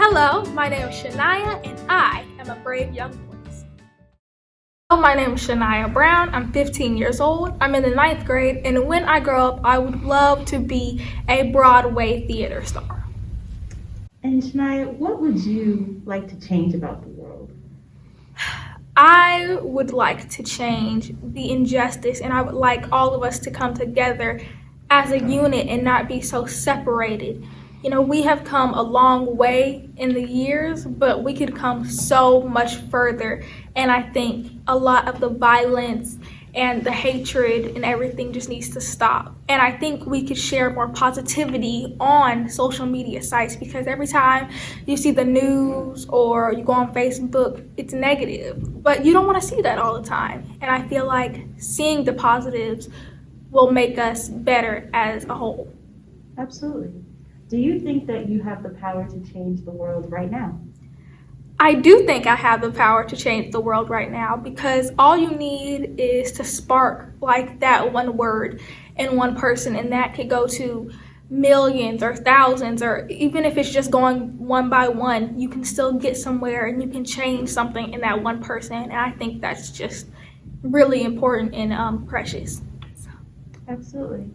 Hello, my name is Shania and I am a brave young voice. Hello, my name is Shania Brown. I'm 15 years old. I'm in the 9th grade, and when I grow up, I would love to be a Broadway theater star. And Shania, what would you like to change about the world? I would like to change the injustice, and I would like all of us to come together as a unit and not be so separated. You know, we have come a long way in the years, but we could come so much further. And I think a lot of the violence and the hatred and everything just needs to stop. And I think we could share more positivity on social media sites, because every time you see the news or you go on Facebook, it's negative. But you don't want to see that all the time. And I feel like seeing the positives will make us better as a whole. Absolutely. Do you think that you have the power to change the world right now? I do think I have the power to change the world right now, because all you need is to spark like that one word in one person, and that could go to millions or thousands, or even if it's just going one by one, you can still get somewhere and you can change something in that one person. And I think that's just really important and precious. So. Absolutely.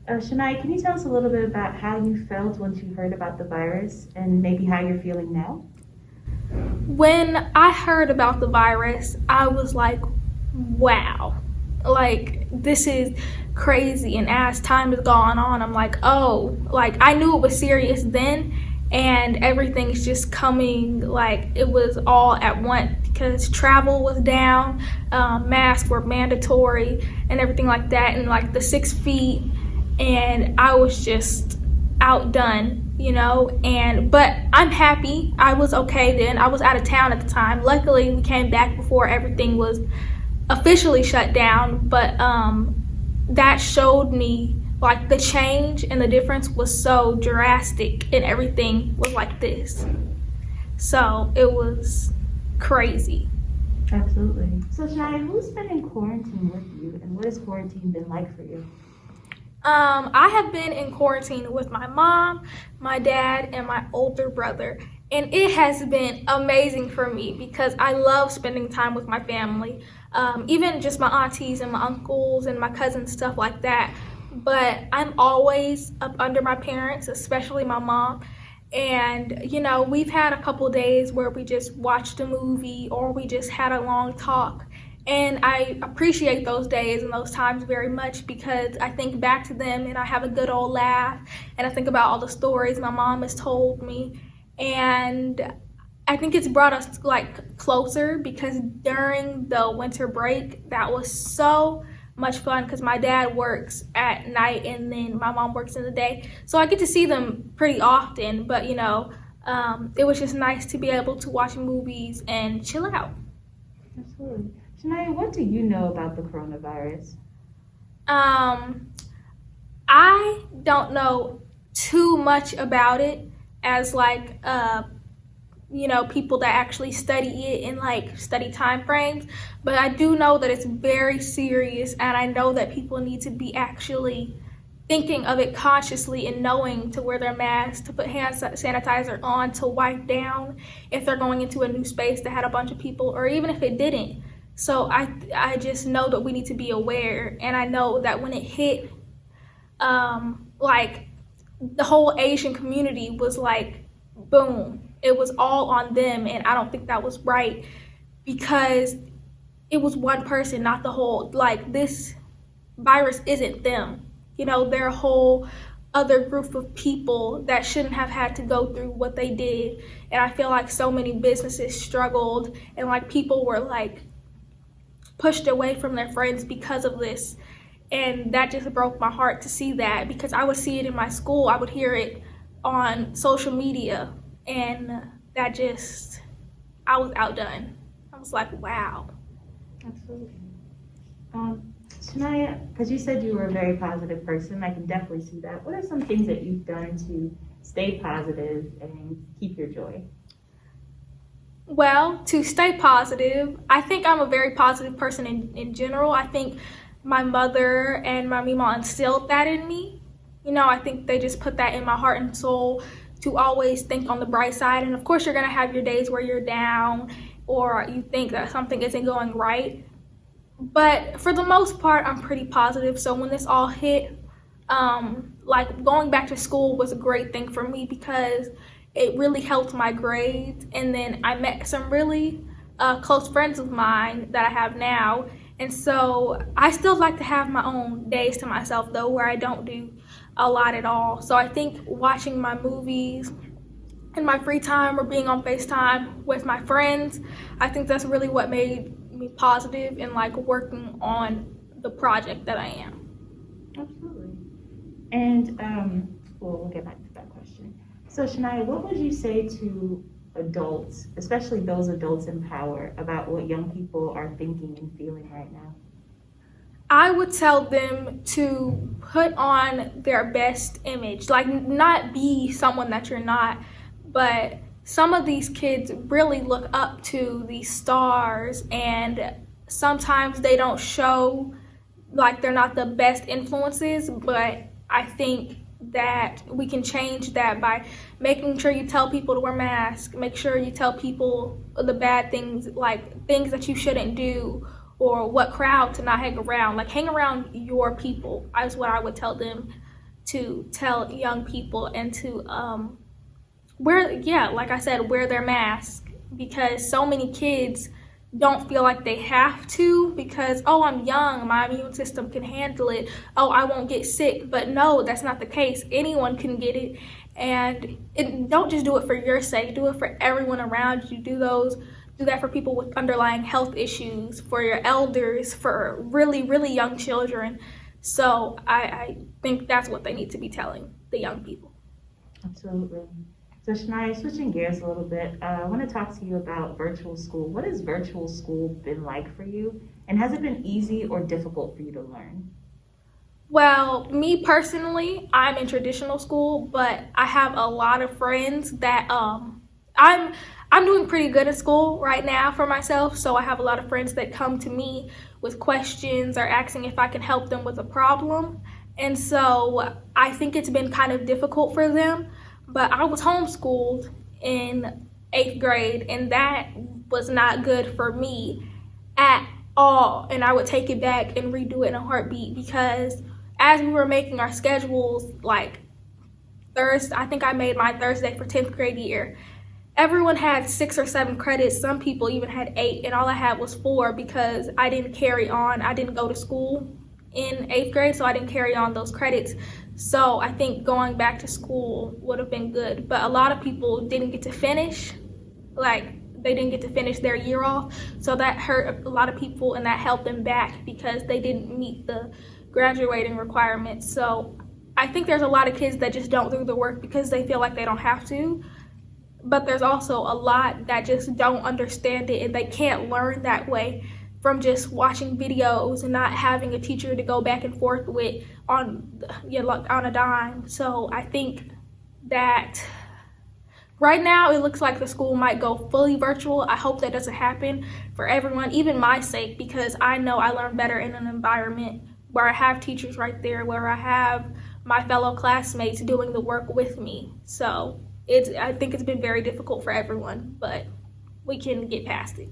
Shania, can you tell us a little bit about how you felt once you heard about the virus and maybe how you're feeling now? When I heard about the virus, I was like, wow, like this is crazy. And as time has gone on, I'm like, oh, like I knew it was serious then, and everything's just coming, like it was all at once, because travel was down, masks were mandatory and everything like that, and like the 6 feet, and I was just outdone, you know. But I'm happy. I was okay then. I was out of town at the time. Luckily, we came back before everything was officially shut down. But that showed me like the change, and the difference was so drastic, and everything was like this. So it was crazy. Absolutely. So Shania, who's been in quarantine with you, and what has quarantine been like for you? I have been in quarantine with my mom, my dad, and my older brother. And it has been amazing for me, because I love spending time with my family, even just my aunties and my uncles and my cousins, stuff like that. But I'm always up under my parents, especially my mom. And, you know, we've had a couple days where we just watched a movie or we just had a long talk. And I appreciate those days and those times very much, because I think back to them and I have a good old laugh, and I think about all the stories my mom has told me. And I think it's brought us like closer, because during the winter break, that was so much fun, because my dad works at night and then my mom works in the day. So I get to see them pretty often, but you know, it was just nice to be able to watch movies and chill out. Absolutely. Shania, what do you know about the coronavirus? I don't know too much about it as like, you know, people that actually study it and like study time frames. But I do know that it's very serious, and I know that people need to be actually thinking of it consciously and knowing to wear their masks, to put hand sanitizer on, to wipe down if they're going into a new space that had a bunch of people, or even if it didn't. So I just know that we need to be aware, and I know that when it hit, like the whole Asian community was like, boom, it was all on them, and I don't think that was right, because it was one person, not the whole. Like this virus isn't them, you know, they're a whole other group of people that shouldn't have had to go through what they did. And I feel like so many businesses struggled, and like people were like pushed away from their friends because of this. And that just broke my heart to see that, because I would see it in my school, I would hear it on social media, and that just, I was outdone. I was like, wow. Absolutely. Shania, because you said you were a very positive person, I can definitely see that. What are some things that you've done to stay positive and keep your joy? Well, to stay positive, I think I'm a very positive person in general. I think my mother and my mima instilled that in me. You know, I think they just put that in my heart and soul to always think on the bright side. And of course, you're going to have your days where you're down or you think that something isn't going right. But for the most part, I'm pretty positive. So when this all hit, like going back to school was a great thing for me because it really helped my grades. And then I met some really close friends of mine that I have now. And so I still like to have my own days to myself, though, where I don't do a lot at all. So I think watching my movies in my free time or being on FaceTime with my friends, I think that's really what made me positive and like working on the project that I am. Absolutely. And well, we'll get back to that question. So Shania, what would you say to adults, especially those adults in power, about what young people are thinking and feeling right now? I would tell them to put on their best image, like not be someone that you're not, but some of these kids really look up to these stars, and sometimes they don't show like they're not the best influences, but I think that we can change that by making sure you tell people to wear masks, make sure you tell people the bad things, like things that you shouldn't do, or what crowd to not hang around. Like hang around your people is what I would tell them to tell young people, and to like I said, wear their mask, because so many kids don't feel like they have to because, oh, I'm young, my immune system can handle it, oh, I won't get sick. But no, that's not the case. Anyone can get it. And don't just do it for your sake, do it for everyone around you. Do that for people with underlying health issues, for your elders, for really, really young children. So I think that's what they need to be telling the young people. Absolutely. So Shania, switching gears a little bit, I want to talk to you about virtual school. What has virtual school been like for you? And has it been easy or difficult for you to learn? Well, me personally, I'm in traditional school, but I have a lot of friends that I'm doing pretty good at school right now for myself. So I have a lot of friends that come to me with questions or asking if I can help them with a problem. And so I think it's been kind of difficult for them. But I was homeschooled in 8th grade, and that was not good for me at all. And I would take it back and redo it in a heartbeat, because as we were making our schedules, like Thursday, I think I made my Thursday for 10th grade year. Everyone had 6 or 7 credits. Some people even had 8, and all I had was 4 because I didn't carry on. I didn't go to school in 8th grade, so I didn't carry on those credits. So I think going back to school would have been good. But a lot of people didn't get to finish, like they didn't get to finish their year off. So that hurt a lot of people, and that held them back because they didn't meet the graduating requirements. So I think there's a lot of kids that just don't do the work because they feel like they don't have to. But there's also a lot that just don't understand it, and they can't learn that way from just watching videos and not having a teacher to go back and forth with on a dime. So I think that right now it looks like the school might go fully virtual. I hope that doesn't happen for everyone, even my sake, because I know I learn better in an environment where I have teachers right there, where I have my fellow classmates doing the work with me. So I think it's been very difficult for everyone, but we can get past it.